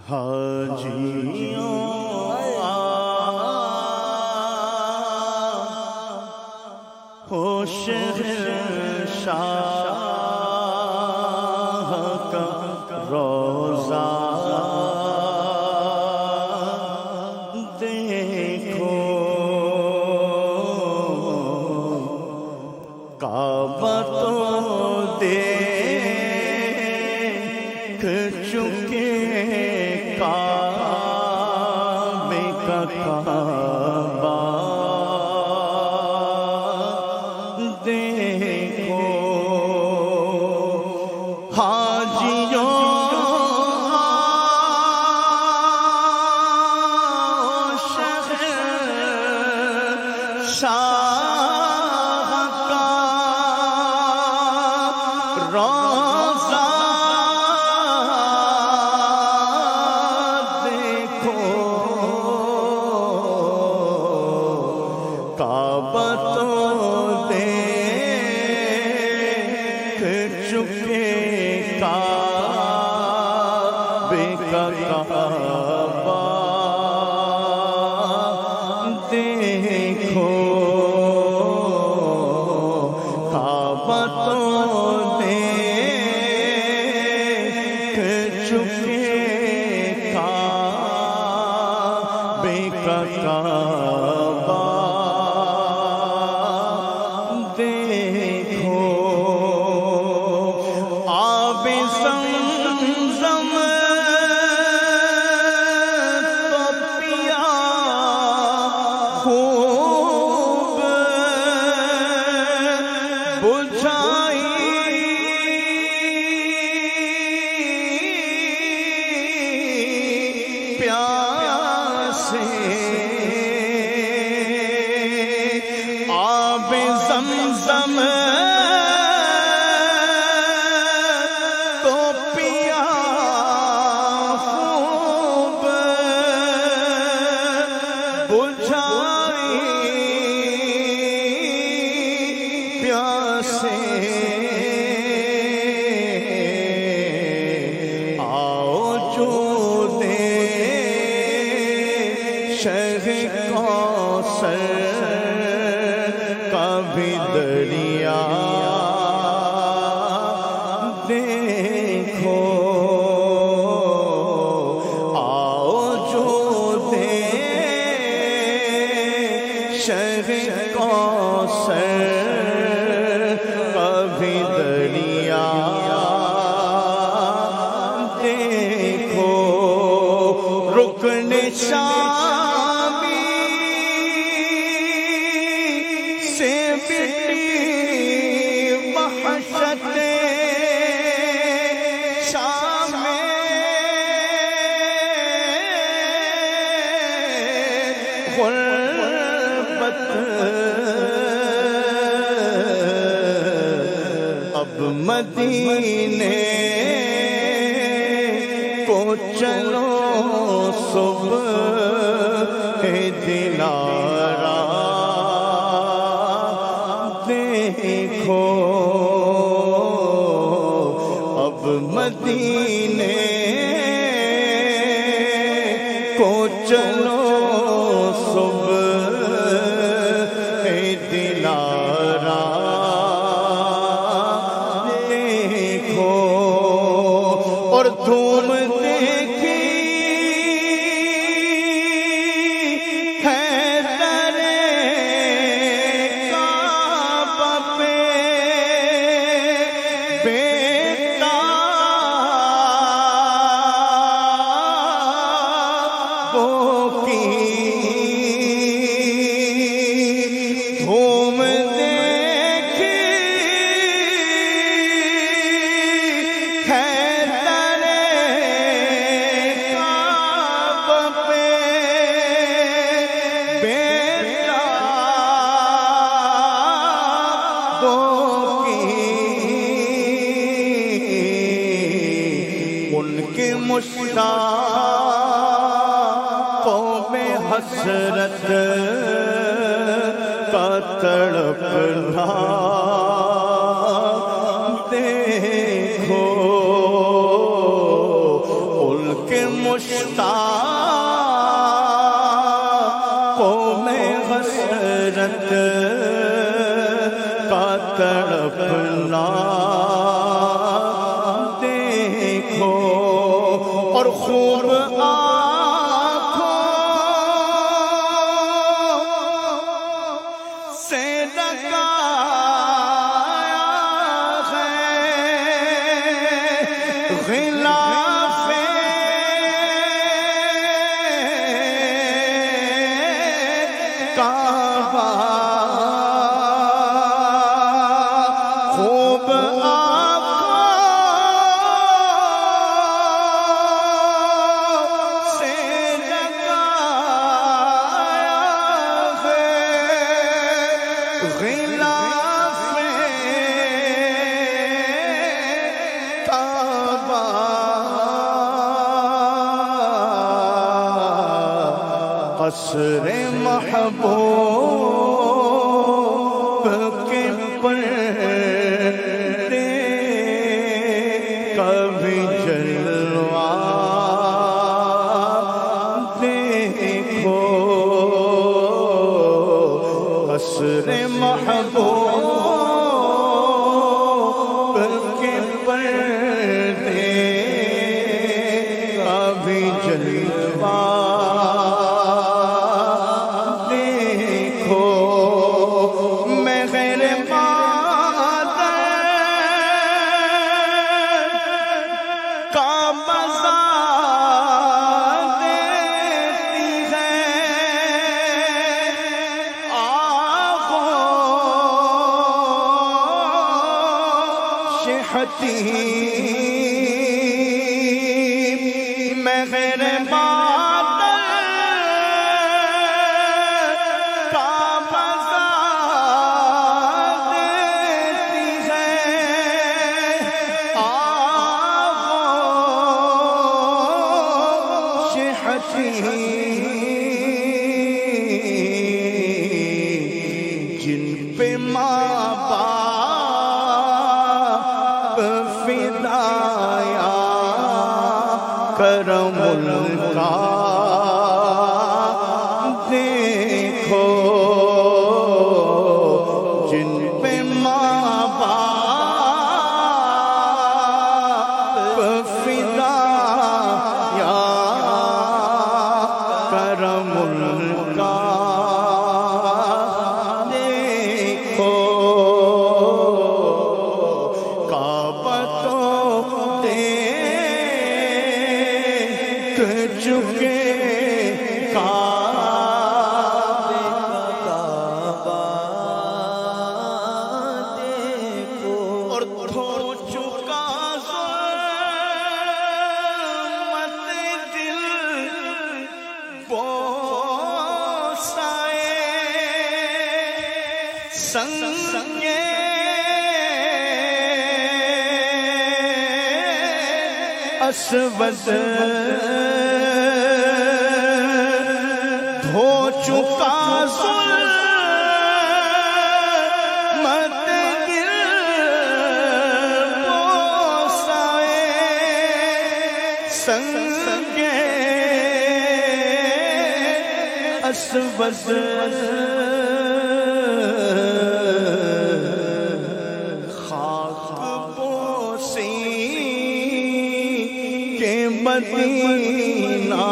حاجیوں ہوش شاہ کا روزہ دیکھو، کعبہ تو دیکھ چکے، کعبے کا کعبہ دیکھو، حاجیوں شاہ کا روزہ دیکھو، کعبہ تو دیکھ چکے، کعبے کا کعبہ دیکھو، کعبہ تو دیکھ چکے، کعبے کا کعبہ دیکھو، آب زمزم تو پیا خوب، بجھائی پیاسے، آب زمزم تو پیا خوب، بجھائی پیاسے، آؤ جو دے شہ کوثر کا بھی دریا دیکھو، آؤ جو دے شہ کوثر کا بھی دریا دیکھو، رکن شامی سے مٹی وحشت شام غربت، اب مدینے کو چلو، صبح دلارا دیکھو، اب مدینے کو چلو، صبح دلارا دیکھو، اور دھوم دیکھی حیدر کعبہ پہ، بیٹا وہ کی دھوم دیکھی حیدر کعبہ پہ، بیٹا وہ کی، ان کے مشتاقوں میں حسرت کا تڑپنا دیکھو، کہ مشتاقوں میں حسرت کا تڑپنا دیکھو، اور خوب آنکھوں سے لگایا ہے غلاف کعبہ، خوب آنکھوں سے لگایا ہے غلاف کعبہ، قصر محبوب کے پردے کبھی جلوہ دیکھو، قصر محبوب کے پردے کبھی جلوہ میں غیر بادل کا مزہ دیتی ہے آغوش حتیم، جن پہ ماں باپ فدایا کرم کا دیکھو، جن پہ ماں باپ فدایا کرم کا دیکھو، کعبہ تو دیکھ چکے کعبے کا کعبہ دیکھو، اور دھو چکا ظلمت دل بوسائے سنگے اسود دھو چکا ظلمت دل بوسائے سنگے اسود، مدینہ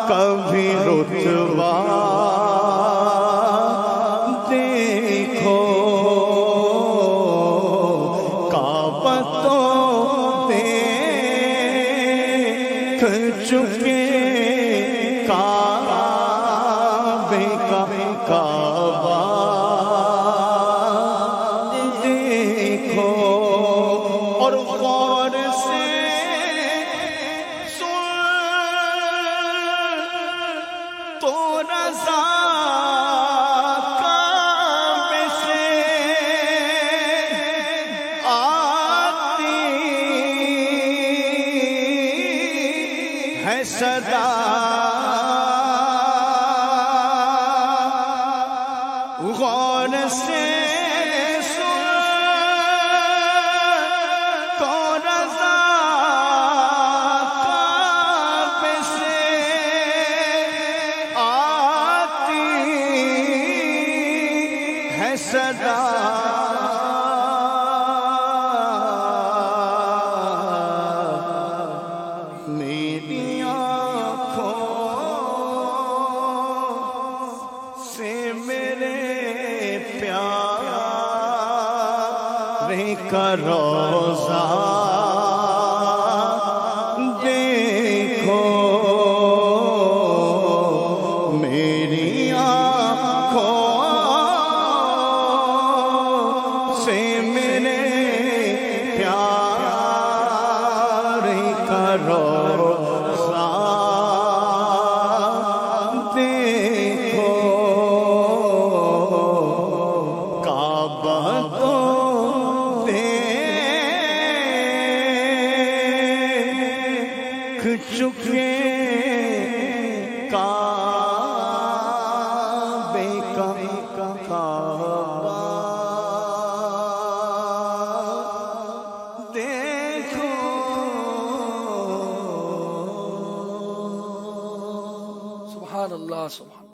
کبھی رتبہ دیکھو، کعبہ تو دیکھ چکے کعبے کا کعبہ دیکھو، اور غور سے کعبے سے آتی ہے صدا، غور سے سن تو رضا صدا میری آنکھوں سے میرے پیارے کا روضہ دیکھو میری آنکھوں سے میرے پیارے کا روضہ دیکھو کعبہ تو دیکھ چکے کعبے کا کعبہ دیکھو سبحان اللہ سبحان